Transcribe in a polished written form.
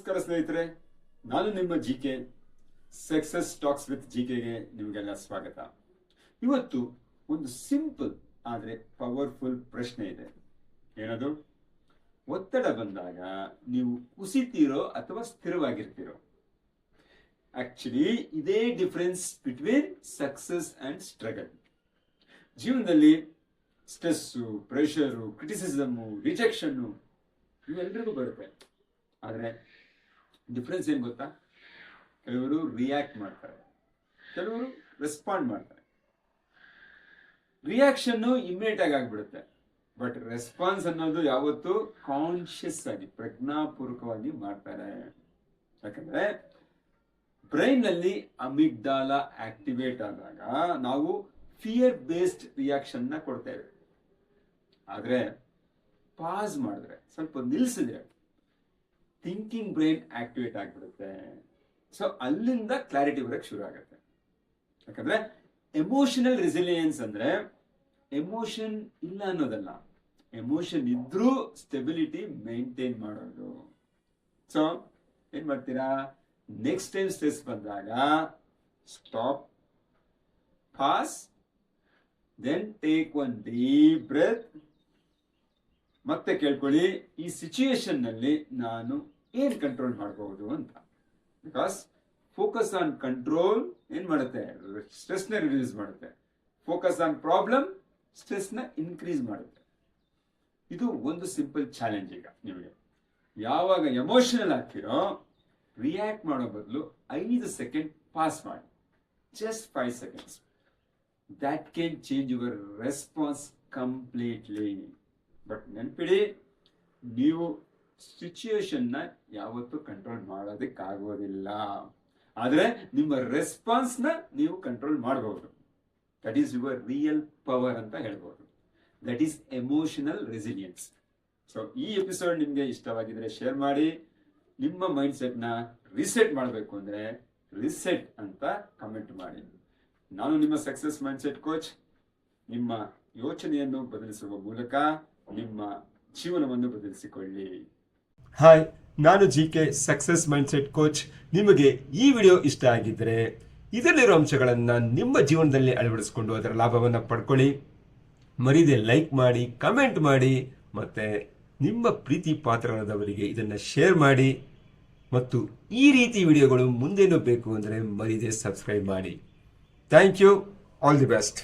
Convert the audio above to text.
ನಮಸ್ಕಾರ ಸ್ನೇಹಿತರೆ, ನಾನು ನಿಮ್ಮ ಜಿಕೆ ಸಕ್ಸಸ್ ಟಾಕ್ಸ್ ವಿತ್ ಜಿಕೆಗೆ ನಿಮಗೆಲ್ಲ ಸ್ವಾಗತ. ಇವತ್ತು ಒಂದು ಸಿಂಪಲ್ ಆದರೆ ಪವರ್ಫುಲ್ ಪ್ರಶ್ನೆ ಇದೆ. ಏನದು? ಒತ್ತಡ ಬಂದಾಗ ನೀವು ಕುಸಿತೀರೋ ಅಥವಾ ಸ್ಥಿರವಾಗಿರ್ತೀರೋ? ಆಕ್ಚುಲಿ ಇದೇ difference between success and struggle. ಜೀವನದಲ್ಲಿ ಸ್ಟ್ರೆಸ್ಸು, ಪ್ರೆಷರು, ಕ್ರಿಟಿಸಿಸಮು, ರಿಜೆಕ್ಷನ್ನು ಇವೆಲ್ಲರಿಗೂ ಬರುತ್ತೆ. ಆದರೆ ಡಿಫ್ರೆನ್ಸ್ ಏನು ಗೊತ್ತಾ? ಕೆಲವರು ರಿಯಾಕ್ಟ್ ಮಾಡ್ತಾರೆ, ಕೆಲವರು ರೆಸ್ಪಾಂಡ್ ಮಾಡ್ತಾರೆ. ರಿಯಾಕ್ಷನ್ನು ಇಮ್ಮಿಡಿಯೇಟ್ ಆಗಿ ಆಗ್ಬಿಡುತ್ತೆ, ಬಟ್ ರೆಸ್ಪಾನ್ಸ್ ಅನ್ನೋದು ಯಾವತ್ತೂ ಕಾನ್ಶಿಯಸ್ ಆಗಿ, ಪ್ರಜ್ಞಾಪೂರ್ವಕವಾಗಿ ಮಾಡ್ತಾರೆ. ಯಾಕಂದ್ರೆ ಬ್ರೈನ್ ನಲ್ಲಿ ಅಮಿಗ್ಡಾಲಾ ಆಕ್ಟಿವೇಟ್ ಆದಾಗ ನಾವು ಫಿಯರ್ ಬೇಸ್ಡ್ ರಿಯಾಕ್ಷನ್ ನ ಕೊಡ್ತೇವೆ. ಆದ್ರೆ ಪಾಸ್ ಮಾಡಿದ್ರೆ, ಸ್ವಲ್ಪ ನಿಲ್ಸಿದ್ರೆ ಥಿಂಕಿಂಗ್ ಬ್ರೈನ್ ಆಕ್ಟಿವೇಟ್ ಆಗಿಬಿಡುತ್ತೆ. ಸೊ ಅಲ್ಲಿಂದ ಕ್ಲಾರಿಟಿ ಬರಕ್ಕೆ ಶುರು ಆಗುತ್ತೆ. ಯಾಕಂದ್ರೆ ಎಮೋಷನಲ್ ರೆಸಿಲಿಯನ್ಸ್ ಅಂದ್ರೆ ಎಮೋಷನ್ ಇಲ್ಲ ಅನ್ನೋದಲ್ಲ, ಎಮೋಷನ್ ಇದ್ರೂ ಸ್ಟೆಬಿಲಿಟಿ ಮೇಂಟೈನ್ ಮಾಡೋದು. ಸೊ ಏನ್ ಮಾಡ್ತೀರಾ? ನೆಕ್ಸ್ಟ್ ಟೈಮ್ ಸ್ಟ್ರೆಸ್ ಬಂದಾಗ stop, pause, then take one deep breath. ಮತ್ತೆ ಕೇಳ್ಕೊಳ್ಳಿ, ಈ ಸಿಚುಯೇಷನ್ ನಲ್ಲಿ ನಾನು ಏನ್ ಕಂಟ್ರೋಲ್ ಮಾಡಬಹುದು ಅಂತ. ಬಿಕಾಸ್ ಫೋಕಸ್ ಆನ್ ಕಂಟ್ರೋಲ್ ಏನ್ ಮಾಡುತ್ತೆ? ಸ್ಟ್ರೆಸ್ ನ ರಿಡ್ಯೂಸ್ ಮಾಡುತ್ತೆ. ಫೋಕಸ್ ಆನ್ ಪ್ರಾಬ್ಲಮ್ ಸ್ಟ್ರೆಸ್ ನ ಇನ್ಕ್ರೀಸ್ ಮಾಡುತ್ತೆ. ಇದು ಒಂದು ಸಿಂಪಲ್ ಚಾಲೆಂಜ್. ಈಗ ನಿಮಗೆ ಯಾವಾಗ ಎಮೋಷನಲ್ ಆಗ್ತಿರೋ, ರಿಯಾಕ್ಟ್ ಮಾಡೋ ಬದಲು 5 ಸೆಕೆಂಡ್ ಪಾಸ್ ಮಾಡಿ, just 5 seconds. That can change your response completely. But ನೆನ್ಪಿಡಿ, ನೀವು ಸಿಚುಯೇಷನ್ ನ ಯಾವತ್ತೂ ಕಂಟ್ರೋಲ್ ಮಾಡೋದಕ್ಕಾಗೋದಿಲ್ಲ, ಆದ್ರೆ ನಿಮ್ಮ ರೆಸ್ಪಾನ್ಸ್ ನ ನೀವು ಕಂಟ್ರೋಲ್ ಮಾಡಬಹುದು. That is your real power ಅಂತ ಹೇಳ್ಬೋದು. That is emotional resilience. So ಈ ಎಪಿಸೋಡ್ ನಿಮ್ಗೆ ಇಷ್ಟವಾಗಿದ್ರೆ ಶೇರ್ ಮಾಡಿ. ನಿಮ್ಮ ಮೈಂಡ್ ಸೆಟ್ ನ ರಿಸೆಟ್ ಮಾಡಬೇಕು ಅಂದ್ರೆ ರಿಸೆಟ್ ಅಂತ ಕಮೆಂಟ್ ಮಾಡಿ. ನಾನು ನಿಮ್ಮ ಸಕ್ಸಸ್ ಮೈಂಡ್ ಸೆಟ್ ಕೋಚ್. ನಿಮ್ಮ ಯೋಚನೆಯನ್ನು ಬದಲಿಸುವ ಮೂಲಕ ನಿಮ್ಮ ಜೀವನವನ್ನು ಬದಲಿಸಿಕೊಳ್ಳಿ. ಹಾಯ್, ನಾನು GK success mindset coach. ನಿಮಗೆ ಈ ವಿಡಿಯೋ ಇಷ್ಟ ಆಗಿದ್ದರೆ ಇದರಲ್ಲಿರೋ ಅಂಶಗಳನ್ನು ನಿಮ್ಮ ಜೀವನದಲ್ಲಿ ಅಳವಡಿಸಿಕೊಂಡು ಅದರ ಲಾಭವನ್ನು ಪಡ್ಕೊಳ್ಳಿ. ಮರೀದೆ ಲೈಕ್ ಮಾಡಿ, ಕಮೆಂಟ್ ಮಾಡಿ, ಮತ್ತೆ ನಿಮ್ಮ ಪ್ರೀತಿ ಪಾತ್ರರಾದವರಿಗೆ ಇದನ್ನು ಶೇರ್ ಮಾಡಿ. ಮತ್ತು ಈ ರೀತಿ ವಿಡಿಯೋಗಳು ಮುಂದೇನೂ ಬೇಕು ಅಂದರೆ ಮರೀದೆ ಸಬ್ಸ್ಕ್ರೈಬ್ ಮಾಡಿ. Thank you. All the best.